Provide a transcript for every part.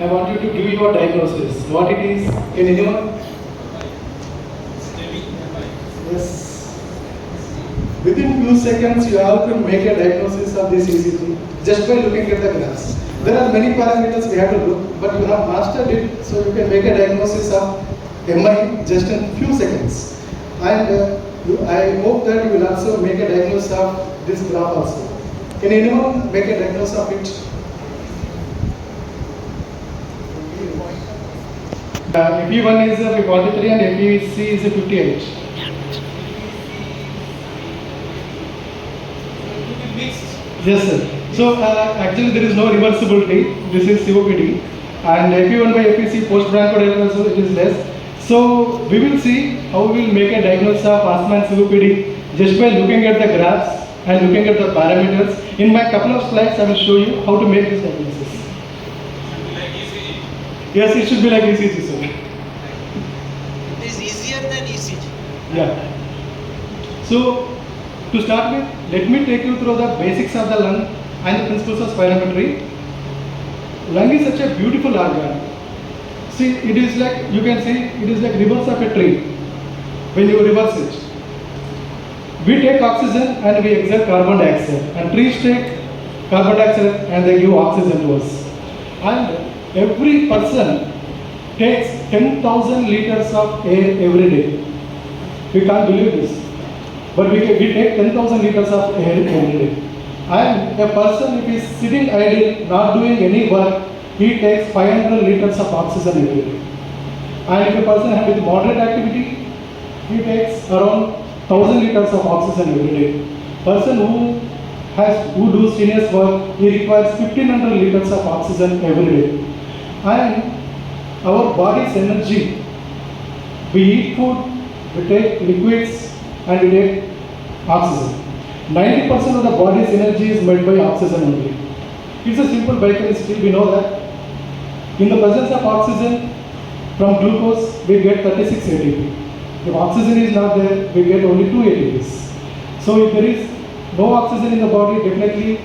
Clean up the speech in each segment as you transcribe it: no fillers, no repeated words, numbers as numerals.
I want you to give your diagnosis. What it is? Can anyone? Yes. Within few seconds, you have to make a diagnosis of this ECG just by looking at the graphs. There are many parameters we have to look, but you have mastered it, so you can make a diagnosis of MI just in few seconds. And I hope that you will also make a diagnosis of this graph also. Can anyone make a diagnosis of it? FE1 is 43 and FEC is 58. Yes, sir. So actually there is no reversibility. This is COPD, and FE1 by FEC post-bronchodilatation it is less. So we will see how we will make a diagnosis of asthma and COPD just by looking at the graphs and looking at the parameters. In my couple of slides, I will show you how to make this diagnosis. Yes, it should be like ECG, sir. It is easier than ECG. Yeah. So to start with, let me take you through the basics of the lung and the principles of spirometry. Lung is such a beautiful organ. See, it is like, you can see, it is like reverse of a tree. When you reverse it, we take oxygen and we exhale carbon dioxide, and trees take carbon dioxide and they give oxygen to us. And every person takes 10,000 liters of air every day. We can't believe this, but we take 10,000 liters of air every day. And a person, if he is sitting idle, not doing any work, he takes 500 liters of oxygen every day. And if a person has with moderate activity, he takes around 1000 liters of oxygen every day. Person who does strenuous work, he requires 1500 liters of oxygen every day. And our body's energy, we eat food, we take liquids, and we take oxygen. 90% of the body's energy is made by oxygen only. It's a simple biochemistry, we know that. In the presence of oxygen, from glucose, we get 36 ATP. If oxygen is not there, we get only 2 ATPs. So if there is no oxygen in the body, definitely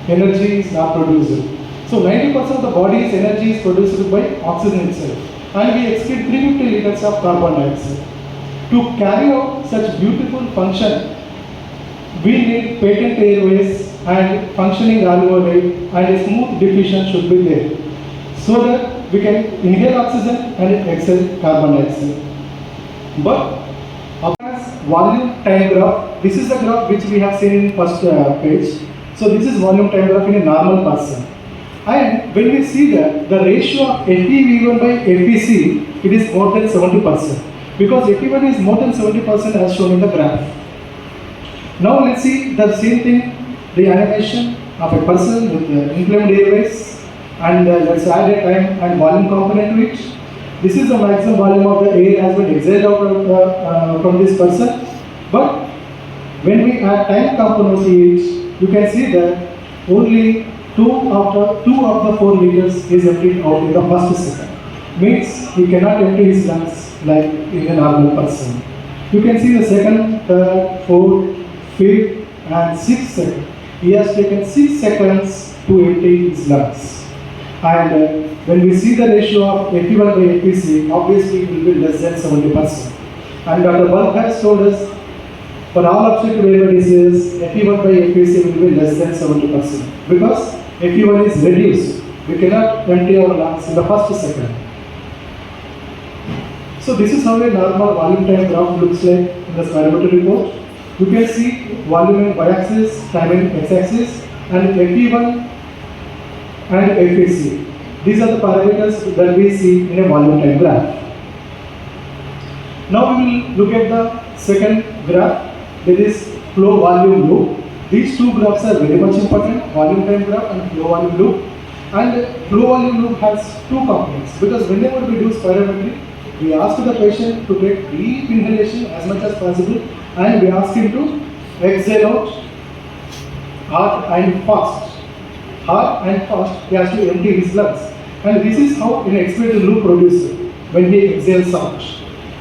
energy is not produced. So 90% of the body's energy is produced by oxygen itself. And we excrete 350 liters of carbon dioxide. To carry out such beautiful function, we need patent airways and functioning alveoli, and a smooth diffusion should be there, so that we can inhale oxygen and exhale carbon dioxide. But as volume time graph, this is the graph which we have seen in first page. So this is volume time graph in a normal person. And when we see that the ratio of FeV1 by FeC, it is more than 70%. Because FeV1 is more than 70% as shown in the graph. Now let's see the same thing, the animation of a person with inflamed airways, and let's add a time and volume component to it. This is the maximum volume of the air has been exhaled out from this person. But when we add time component to it, you can see that only 2 of the 4 liters is emptied out in the first second. Means he cannot empty his lungs like in a normal person. You can see the second, third, fourth, fifth and sixth second. He has taken 6 seconds to empty his lungs. And when we see the ratio of FeV1 by FeC, obviously it will be less than 70%. And Dr. Bulk has told us for all obstructive airway diseases, FeV1 by FeC will be less than 70%. Because FeV1 is reduced. We cannot empty our lungs in the first second. So this is how a normal volume time graph looks like in the spirometry report. You can see volume in y-axis, time in x-axis, and FeV1 and FeC. These are the parameters that we see in a volume time graph. Now we will look at the second graph, that is flow volume loop. These two graphs are very much important, volume time graph and flow volume loop. And flow volume loop has 2 components, because whenever we do spirometry, we ask the patient to take deep inhalation as much as possible, and we ask him to exhale out hard and fast. Hard and fast, he has to empty his lungs. And this is how an expiratory loop produces when he exhales out.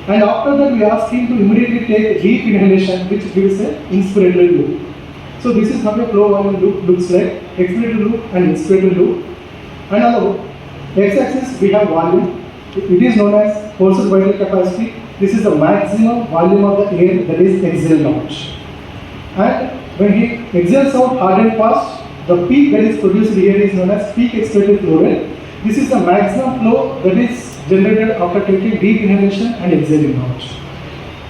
And after that, we ask him to immediately take deep inhalation, which gives an inspiratory loop. So this is how a flow volume loop looks like, expiratory loop and inspiratory loop. And now, X-axis we have volume. It is known as forced vital capacity. This is the maximum volume of the air that is exhaled out. And when he exhales out hard and fast, the peak that is produced here is known as peak expected flow rate. This is the maximum flow that is generated after taking deep inhalation and exhaling out.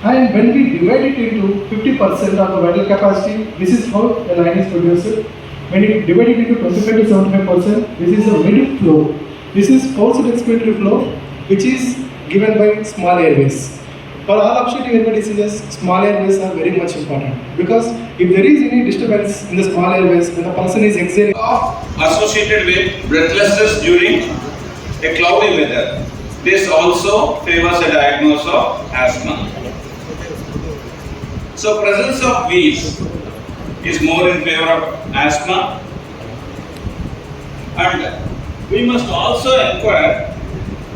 And when we divide it into 50% of the vital capacity, this is how the line is produced. When you divide it into 25 to 75%, this is the mid flow. This is forced expiratory flow, which is given by small airways. For all obstructive airway diseases, small airways are very much important because if there is any disturbance in the small airways, when the person is exhaling, associated with breathlessness during a cloudy weather. This also favors a diagnosis of asthma. So presence of wheeze is more in favor of asthma, and we must also inquire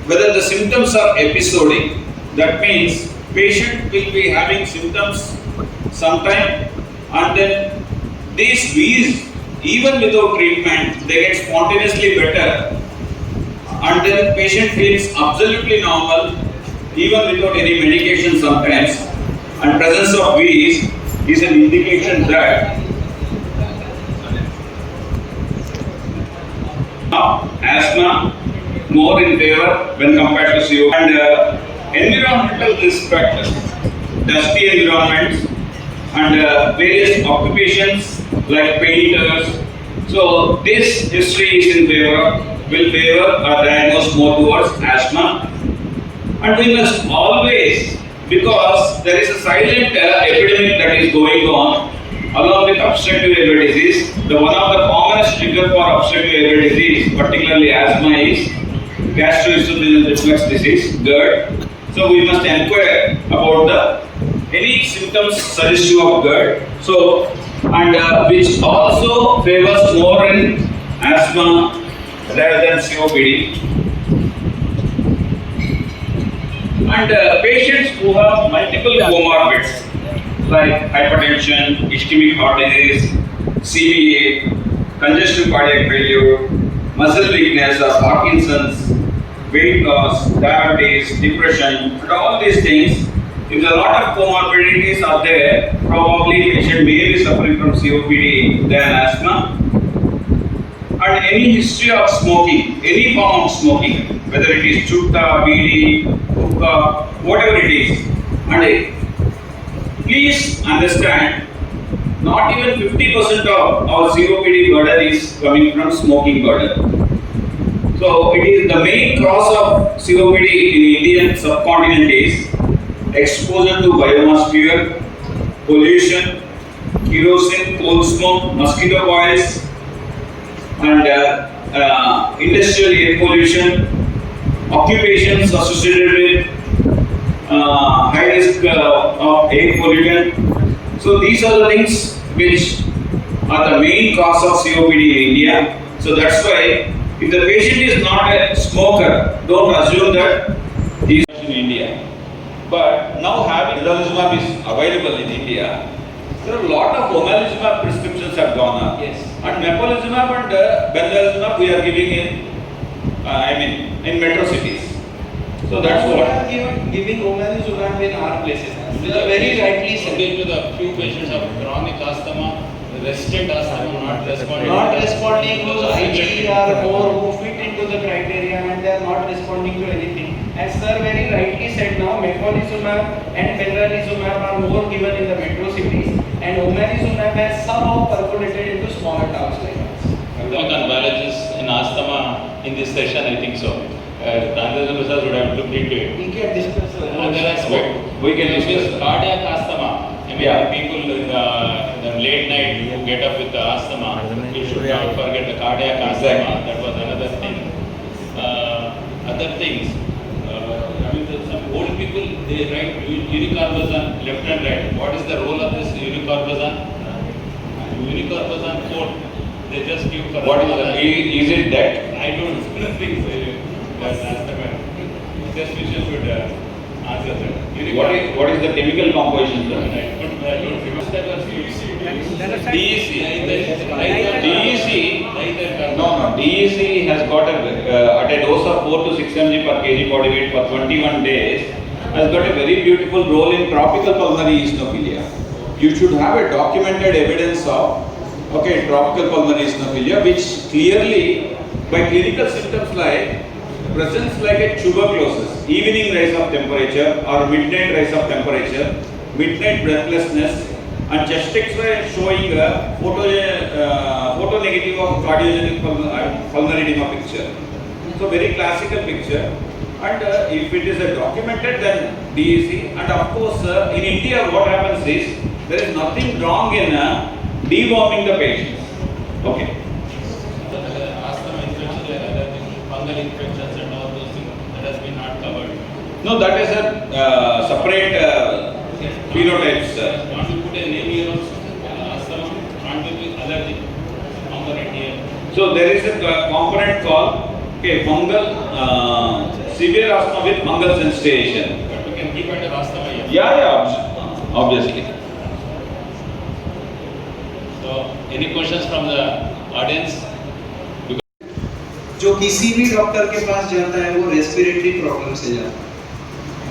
whether the symptoms are episodic. That means patient will be having symptoms sometime, and then these wheeze, even without treatment, they get spontaneously better, and then patient feels absolutely normal even without any medication sometimes, and presence of wheeze is an indication that asthma more in favor when compared to CO. And environmental risk factors, dusty environments, and various occupations like painters. So this history is in favor, will favor or diagnose more towards asthma. And we must always, because there is a silent epidemic that is going on along with obstructive airway disease. The one of the commonest trigger for obstructive airway disease, particularly asthma, is gastroesophageal reflux disease, GERD. So we must inquire about the any symptoms suggestive of GERD. So and which also favors more in asthma rather than COPD. And patients who have multiple comorbids like hypertension, ischemic heart disease, CVA, congestive cardiac failure, muscle weakness or Parkinson's, weight loss, diabetes, depression, and all these things, if a lot of comorbidities are there, probably patient may be suffering from COPD than asthma. And any history of smoking, any form of smoking, whether it is chutta, bidi, hookah, whatever it is, and please understand, not even 50% of our COPD burden is coming from smoking burden. So it is the main cause of COPD in Indian subcontinent is exposure to biomass fuel, pollution, kerosene, coal smoke, mosquito coils, and industrial air pollution, occupations associated with high risk of air pollutant. So these are the things which are the main cause of COPD in India. So that's why if the patient is not a smoker, don't assume that he is in India. But now having Nizamabad is available in India, there are a lot of omalizumab prescriptions have gone up. Yes. And mepolizumab and benralizumab we are giving in metro cities. So that's We what. are giving omalizumab in our places. Very rightly said. Again, to the few patients of chronic asthma, resistant asthma, not responding. Not responding to IG are more who fit into the criteria and they are not responding to anything. As sir very rightly said now, mepolizumab and benralizumab are more given in the metro cities and omalizumab has somehow percolated into smaller towns like us. Work on biologists in asthma in this session, I think so. Randhajan Prasad would have looked into it. We can discuss Another aspect, We can discuss that. cardiac asthma. I mean, Yeah. people in the late night who get up with the asthma, you should not forget the cardiac asthma. Exactly. That was another thing. Other things, I mean, some old people, they write unicorpazan left and right. What is the role of this unicorpazan? Unicorpazan code, they just give for What is it that? I don't think so. Just we should answer that. What is the chemical composition, sir? DEC. DEC has got at a dose of 4 to 6 mg per kg body weight for 21 days has got a very beautiful role in tropical pulmonary eosinophilia. You should have a documented evidence of tropical pulmonary eosinophilia, which clearly by clinical symptoms like presence like a tuberculosis, evening rise of temperature or midnight rise of temperature, midnight breathlessness, and chest X-ray showing a photo negative of cardiogenic pulmonary edema picture. So very classical picture. And if it is a documented, then DEC. And of course, in India, what happens is there is nothing wrong in deworming the patients. Okay. Asthma infection and other things, fungal infections and all those things, that has been not covered. No, that is a separate phenotypes. Want to put a name here also? Asthma, want to be allergic component here. So there is a component called fungal severe asthma with fungal sensitization. But we can keep under asthma here. Yeah, obviously. So, any questions from the audience? जो किसी भी doctor के पास जाता है वो respiratory problem से जाता है.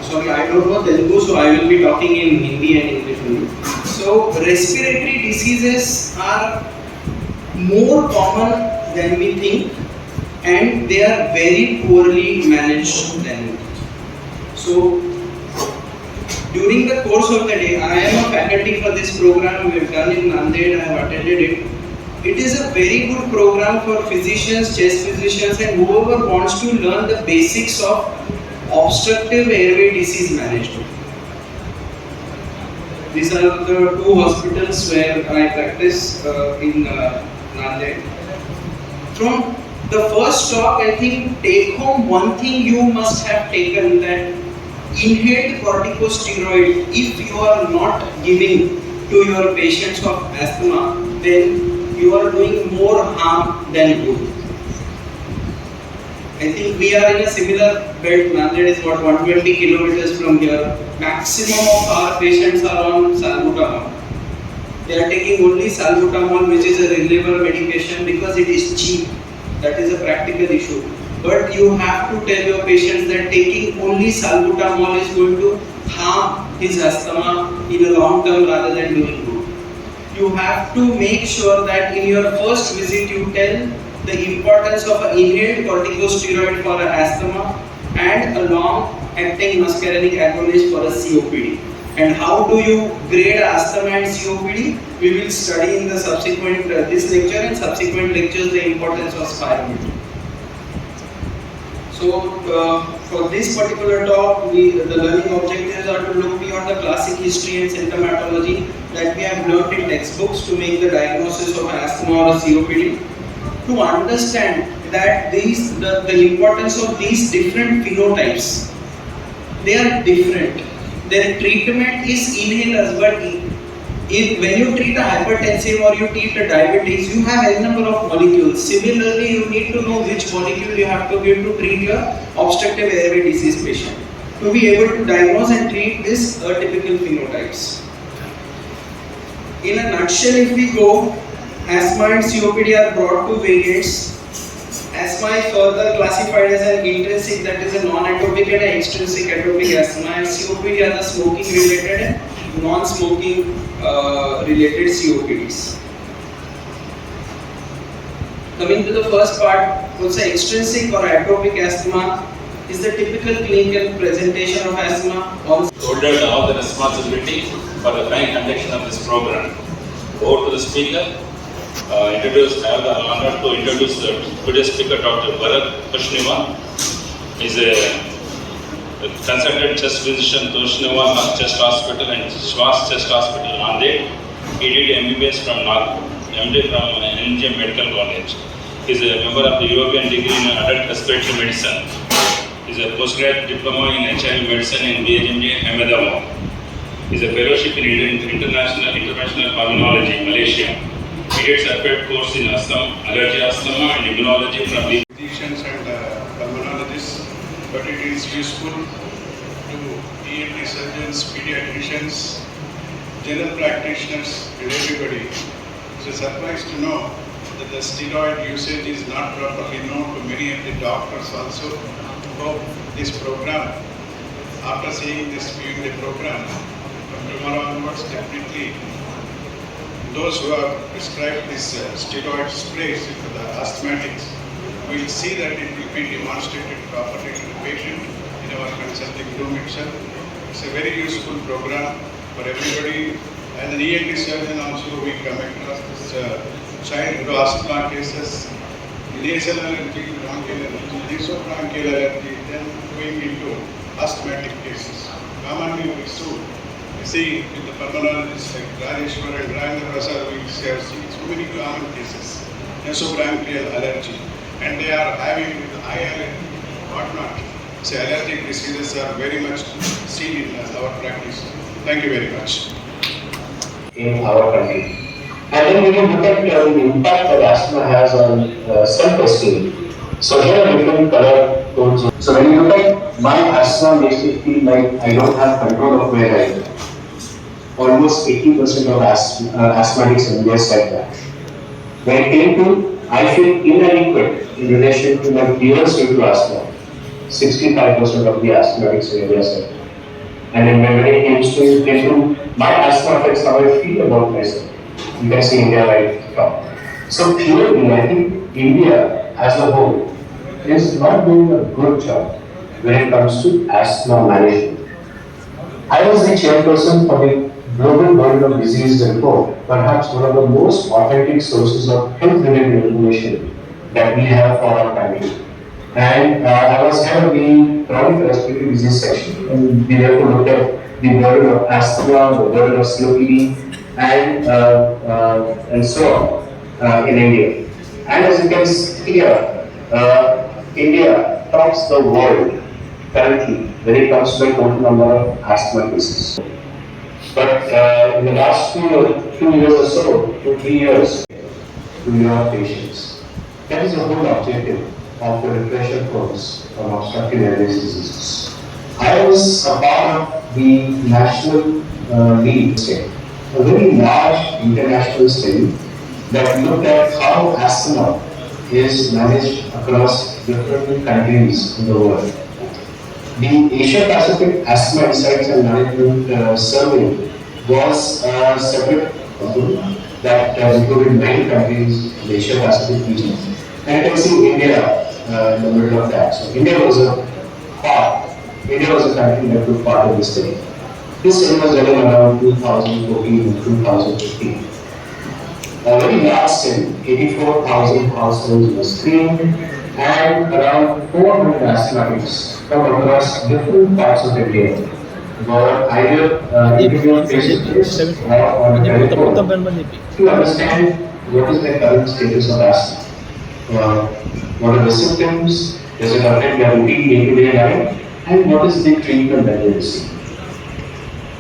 Sorry, I don't know Telugu, so I will be talking in Hindi and English only. So, respiratory diseases are more common than we think, and they are very poorly managed than we think. So, during the course of the day, I am a faculty for this program. We have done in Nanded. I have attended it. It is a very good program for physicians, chest physicians, and whoever wants to learn the basics of obstructive airway disease management. These are the two hospitals where I practice in Nanded. From the first talk, I think take home one thing you must have taken, that inhaled corticosteroid, if you are not giving to your patients of asthma, then you are doing more harm than good. I think we are in a similar belt. Nanded is what, 120 kilometers from here. Maximum of our patients are on salbutamol. They are taking only salbutamol, which is a reliever medication, because it is cheap. That is a practical issue. But you have to tell your patients that taking only salbutamol is going to harm his asthma in a long term rather than doing good. You have to make sure that in your first visit you tell the importance of an inhaled corticosteroid for asthma and a long-acting muscarinic agonist for a COPD. And how do you grade asthma and COPD? We will study in the subsequent this lecture and subsequent lectures the importance of spirometry. So for this particular talk, the learning objectives are to look beyond the classic history and symptomatology that we have learned in textbooks to make the diagnosis of asthma or COPD. To understand that the importance of these different phenotypes, they are different. Their treatment is inhalers, but when you treat a hypertensive or you treat a diabetes, you have a number of molecules. Similarly, you need to know which molecule you have to give to treat your obstructive airway disease patient to be able to diagnose and treat these atypical phenotypes. In a nutshell, if we go, asthma and COPD are brought to variants. Asthma is further classified as an intrinsic, that is a non-atopic, and an extrinsic atopic asthma, and COPD are the smoking related and non-smoking related COPDs. Coming to the first part, what's the extrinsic or atopic asthma is the typical clinical presentation of asthma. Shouldered all the responsibility for the fine conduction of this program. Over to the speaker. I have the honor to introduce today's speaker, Dr. Bharat Toshniwal. He is a consultant chest physician, Toshniwal Chest Hospital and Shwas Chest Hospital, Nanded. He did MBBS from Nagpur, MD from NGM Medical College. He is a member of the European degree in adult respiratory medicine. He is a postgraduate diploma in HIV medicine in BHMJ Ahmedabad. He is a fellowship in international pulmonology, Malaysia. He did separate course in asthma, allergy asthma and immunology from the physicians and pulmonologists, but it is useful to ENT surgeons, pediatricians, general practitioners, and everybody. So surprised to know that the steroid usage is not properly known to many of the doctors also. Hope this program, after seeing this, viewing the program, from tomorrow onwards, definitely those who are prescribed this steroid sprays to the asthmatics will see that it will be demonstrated properly to the patient in our consulting room itself. It's a very useful program for everybody. As an ENT surgeon also, we come across this childhood asthma cases, nasal allergy, bronchial allergy, nasobronchial allergy, then going into asthmatic cases. Commonly we see with the pulmonologists like Rajeshwar and Rajendra Prasad, we have seen so many common cases, nasobronchial allergy, and they are having eye allergy, whatnot. So allergic diseases are very much seen in our practice. Thank you very much. In our country. And then when you look at the impact that asthma has on self-esteem, so here are different color tones. So when you look at my asthma makes me feel like I don't have control of where I am. Almost 80% of asthmatics in India said that. When it came to, I feel inadequate in relation to my peers due to asthma. 65% of the asthmatics in India said that. And then when it came to my asthma affects how I feel about myself. You can see India right now. So clearly, I think India as a whole is not doing a good job when it comes to asthma management. I was the chairperson for the Global Burden of Disease report, perhaps one of the most authentic sources of health-related information that we have for our country. And I was head of the chronic respiratory disease section, and we therefore looked at the burden of asthma, the burden of COPD, and so on in India. And as you can see here, India tops the world currently when it comes to the total number of asthma cases. But in the last 2 years or so, 2-3 years, we have patients. That is the whole objective of the refresher course on obstructive airways diseases. I was a part of the national lead study, a very large international study that looked at how asthma is managed across different countries in the world. The Asia Pacific Asthma Insights and Management Survey was a separate group that included 9 countries in the Asia Pacific region. And you can see India in the middle of that. So India was a country that took part in this study. This study was done around 2014 and 2015. A very large study, 84,000 households were screened, and around 400 asthmatics from across different parts of India were either interviewed face-to-face or on telephone to understand what is the current status of asthma. What are the symptoms? Does it affect their routine day-to-day life? And what is the treatment that they receive?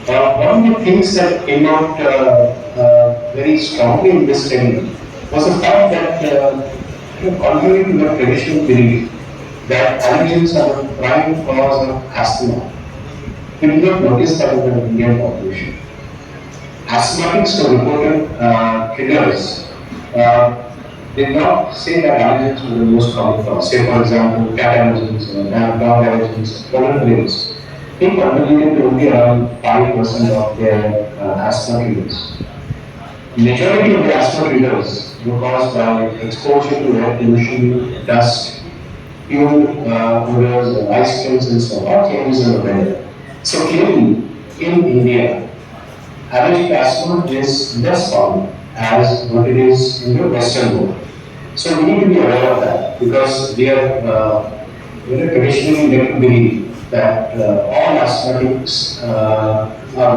One of the things that came out very strongly in this study was the fact that, contrary to the traditional belief that allergens are the prime cause of asthma, we did not notice that in the Indian population. Asthmatics who reported triggers did not say that allergens were the most common cause. Say, for example, cat allergens, dog allergens, pollen allergens. They contributed to only around 5% of their asthma triggers. Majority of the asthma triggers were caused by exposure to air pollution, dust, fuel odors, ice creams, and so on, changes in the weather. So clearly, in India, allergic asthma is less common as what it is in the Western world. So we need to be aware of that because we are traditionally led to believe that all asthmatics are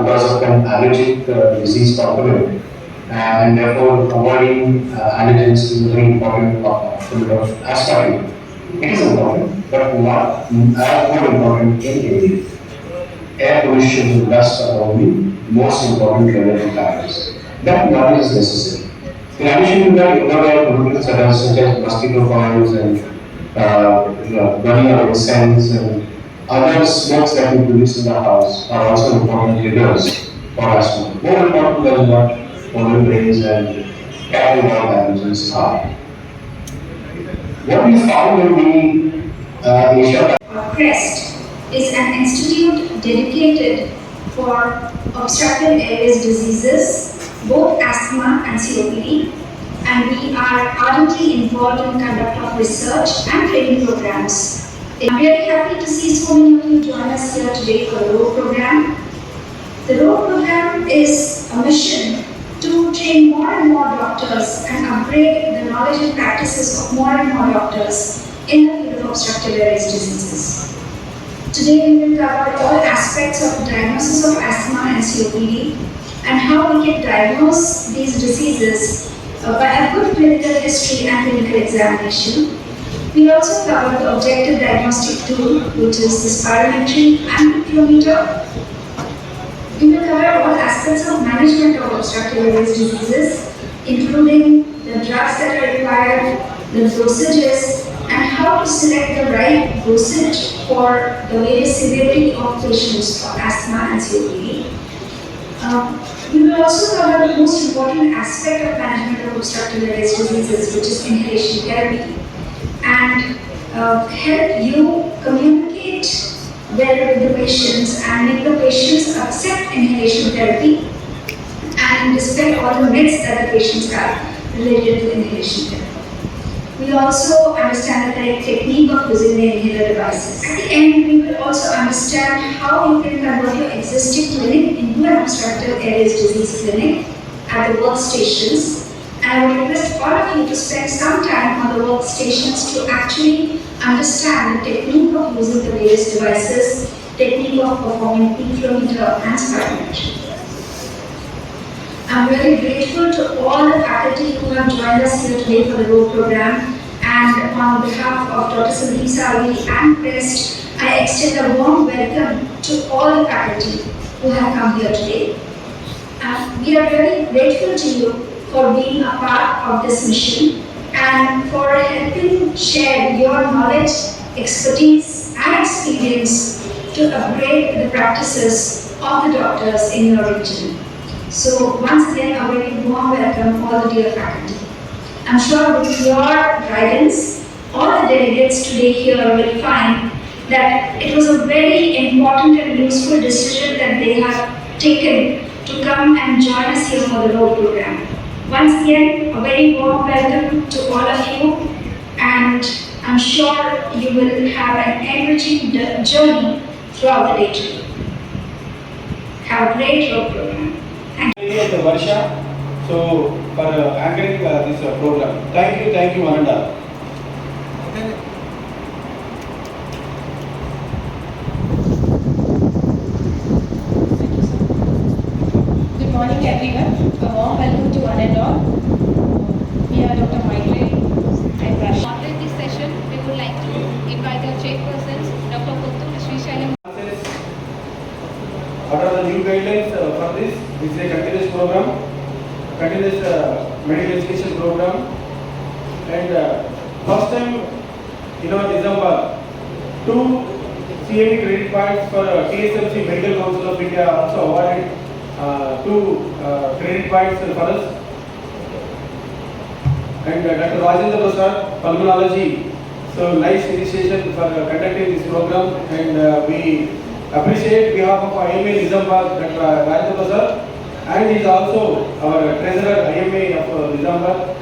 because of an allergic disease component, and therefore avoiding allergens is a very important component of asthma. It is important, but not as more important in India. Air pollution and dust are only most important relevant factors. That knowledge is necessary. In addition to that, other pollutants such as mosquito coils and burning of incense and Other smokes that we produce in the house are also important triggers for asthma. More important than what pollen rays and cattle dog allergens are. What we found in the Asia CREST is an institute dedicated for obstructive airways diseases, both asthma and COPD, and we are ardently involved in conduct of research and training programs. I'm very happy to see so many of you join us here today for the ROAD program. The ROAD program is a mission to train more and more doctors and upgrade the knowledge and practices of more and more doctors in the field of obstructive airways diseases. Today we will cover all aspects of diagnosis of asthma and COPD and how we can diagnose these diseases by a good clinical history and clinical examination. We also cover the objective diagnostic tool, which is the spirometry and picrometer. We will cover all aspects of management of obstructive airways diseases, including the drugs that are required, the dosages, and how to select the right dosage for the various severity of patients for asthma and COPD. We will also cover the most important aspect of management of obstructive airways diseases, which is inhalation therapy, and help you communicate well with the patients and make the patients accept inhalation therapy and dispel all the myths that the patients have related to inhalation therapy. We also understand the correct technique of using the inhaler devices. At the end, we will also understand how you can convert your existing clinic into an obstructive airways disease clinic at the workstations. And I would request all of you to spend some time on the workstations to actually understand the technique of using the various devices, technique of performing picrometer and spirometry. I'm very grateful to all the faculty who have joined us here today for the ROAD program, and on behalf of Dr. Sandeep Salvi and CREST, I extend a warm welcome to all the faculty who have come here today. We are very grateful to you for being a part of this mission and for helping share your knowledge, expertise, and experience to upgrade the practices of the doctors in your region. So once again, a very warm welcome all the dear faculty. I'm sure with your guidance, all the delegates today here will find that it was a very important and useful decision that they have taken to come and join us here for the ROAD program. Once again, a very warm welcome to all of you, and I'm sure you will have an enriching journey throughout the day today. Have a great ROAD program. At the Varsha, so for anchoring this program. Thank you, Ananda. Good morning, everyone. A warm welcome to one and all. We are Dr. Maitreyi and Rashi. To moderate this session, we would like to invite our chairpersons, Dr. Kottur Srisailam. What are the new guidelines for this? This is a continuous program, continuous medical education program. And first time in our Nizamabad, 2 CME credit points for TSMC Medical Council of India also awarded 2 credit points for us. And Dr. Rajendra Prasad, pulmonology. So nice initiation for conducting this program, and we appreciate behalf of IMA Nizamabad, Dr. Rajendra Prasad, and he is also our treasurer IMA of Nizamabad.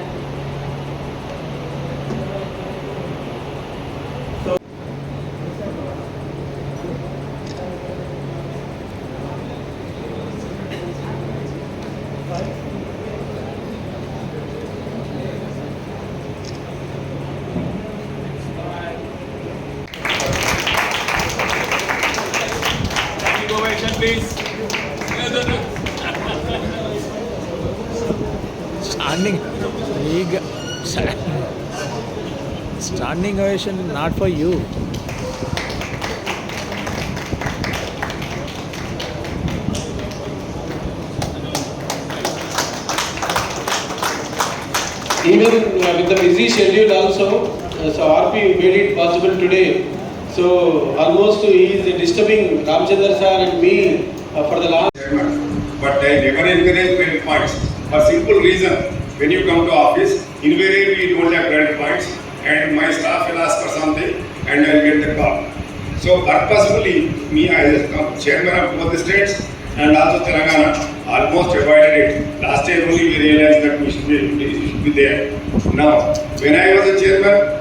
Standing ovation not for you. Even with the busy schedule also, so RP made it possible today. So almost he is disturbing Ramchandra sir and me for the last. But I never encourage credit points for simple reason. When you come to office, invariably you don't have credit points, and my staff will ask for something, and I'll get the call. So purposefully, me as chairman of both the states and also Telangana, almost avoided it. Last year only we realized that we should be there. Now, when I was a chairman,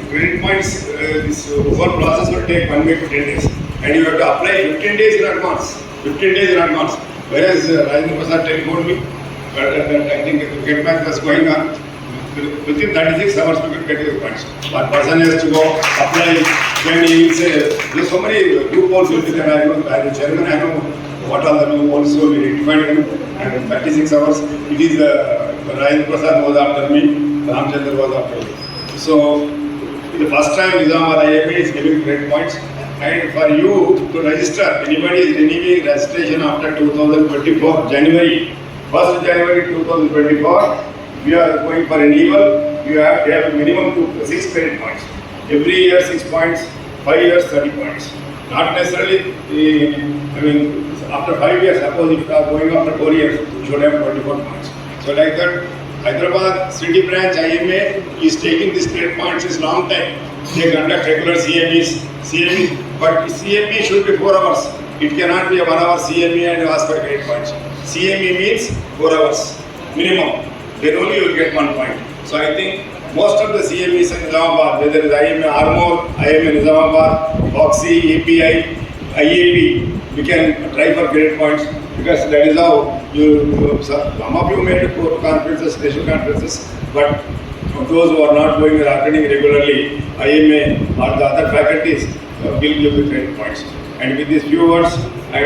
credit points, this whole process will take 1 week to 10 days, and you have to apply 15 days in advance. 15 days in advance. Whereas Rajendra Prasad telephoned me, I think the get back was going on. Within 36 hours, we could get your points. One person has to go apply. Then he will say, there's so many loopholes will be there. I know, as a chairman, I know what are the loopholes, so we rectified them. And in 36 hours, it is Rajendra Prasad was after me, Ramchandra was after me. So, the first time Nizamabad IMA is giving credit points. And for you to register, anybody is renewing registration after 2024, January, 1st January 2024, we are going for renewal. You have to have a minimum to 6 credit points. Every year 6 points, 5 years 30 points. Not necessarily, after 5 years, suppose if you are going after 4 years, you should have 24 points. So like that, Hyderabad City Branch IMA is taking these credit points since long time. They conduct regular CMEs, but CME should be 4 hours. It cannot be a 1 hour CME and ask for credit points. CME means 4 hours minimum. Then only you will get 1 point. So I think most of the CMEs in Nizamabad, whether it is IMA Armour, IMA Nizamabad, Foxy, API, IAP, we can try for credit points because that is how some of you made court conferences, special conferences, but those who are not going and attending regularly, IMA or the other faculties will give the credit points. And with these few words, I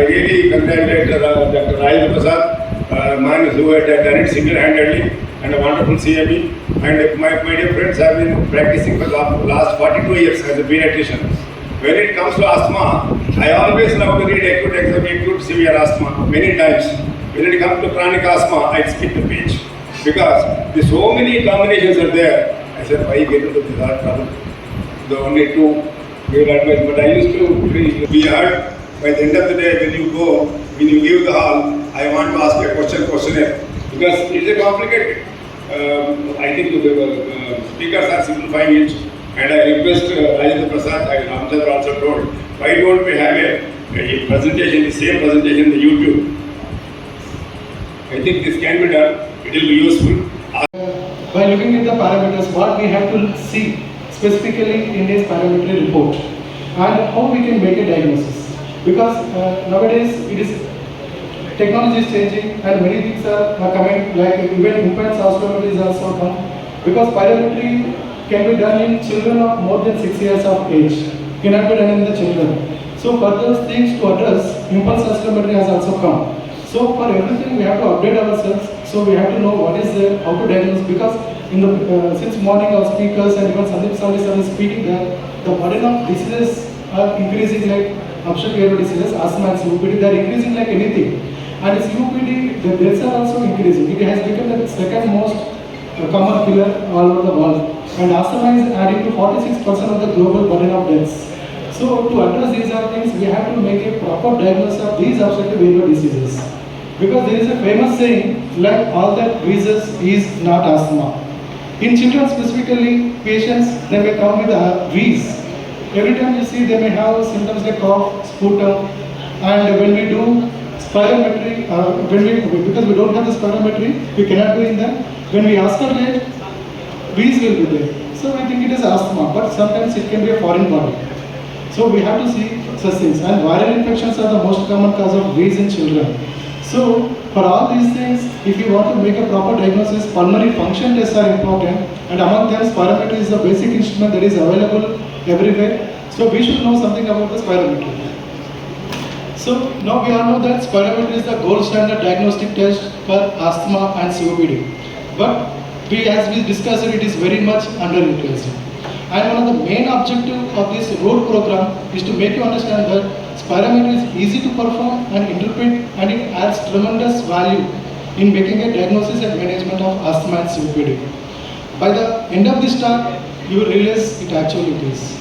really congratulate Dr. Rajendra Prasad, man who had done it single-handedly and a wonderful CME. And my dear friends have been practicing for the last 42 years as a pediatrician. When it comes to asthma, I always love to read acute severe asthma many times. When it comes to chronic asthma, I skip the page because there's so many combinations are there. I said, why get into this hard trouble? The only two give advice, but I used to be heard. By the end of the day, when you leave the hall, I want to ask a questionnaire because it is a complicated. I think the speakers are simplifying it, and I request Rajendra Prasad, Ramchandra also told, why don't we have a presentation, the same presentation on the YouTube? I think this can be done. It will be useful. By looking at the parameters, what we have to see specifically in this parametric report and how we can make a diagnosis. Because nowadays technology is changing and many things are coming, like even implant osteometry is also come. Because parametry can be done in children of more than 6 years of age, cannot be done in the children. So for those things to address, impulse osteometry has also come. So for everything we have to update ourselves. So we have to know what is there, how to diagnose. Because in the since morning our speakers and even Sandeep Sawhney sir is speaking that the burden of diseases are increasing like obstructive airway diseases, asthma and COPD. They are increasing like anything. And COPD, the deaths are also increasing. It has become the second most common killer all over the world. And asthma is adding to 46% of the global burden of deaths. So to address these are things, we have to make a proper diagnosis of these obstructive airway diseases. Because there is a famous saying, like all that wheezes is not asthma. In children specifically, patients, they may come with a wheeze. Every time you see, they may have symptoms like cough, sputum, and when we do spirometry, because we don't have the spirometry, we cannot do in them. When we oscillate, wheeze will be there. So I think it is asthma, but sometimes it can be a foreign body. So we have to see such things. And viral infections are the most common cause of wheeze in children. So for all these things, if you want to make a proper diagnosis, pulmonary function tests are important, and among them spirometry is the basic instrument that is available everywhere. So we should know something about the spirometry. So now we all know that spirometry is the gold standard diagnostic test for asthma and COPD. But as we discussed it is very much underutilized. And one of the main objectives of this road program is to make you understand that spirometry is easy to perform and interpret, and it adds tremendous value in making a diagnosis and management of asthma and COPD. By the end of this talk, you will realize it actually is.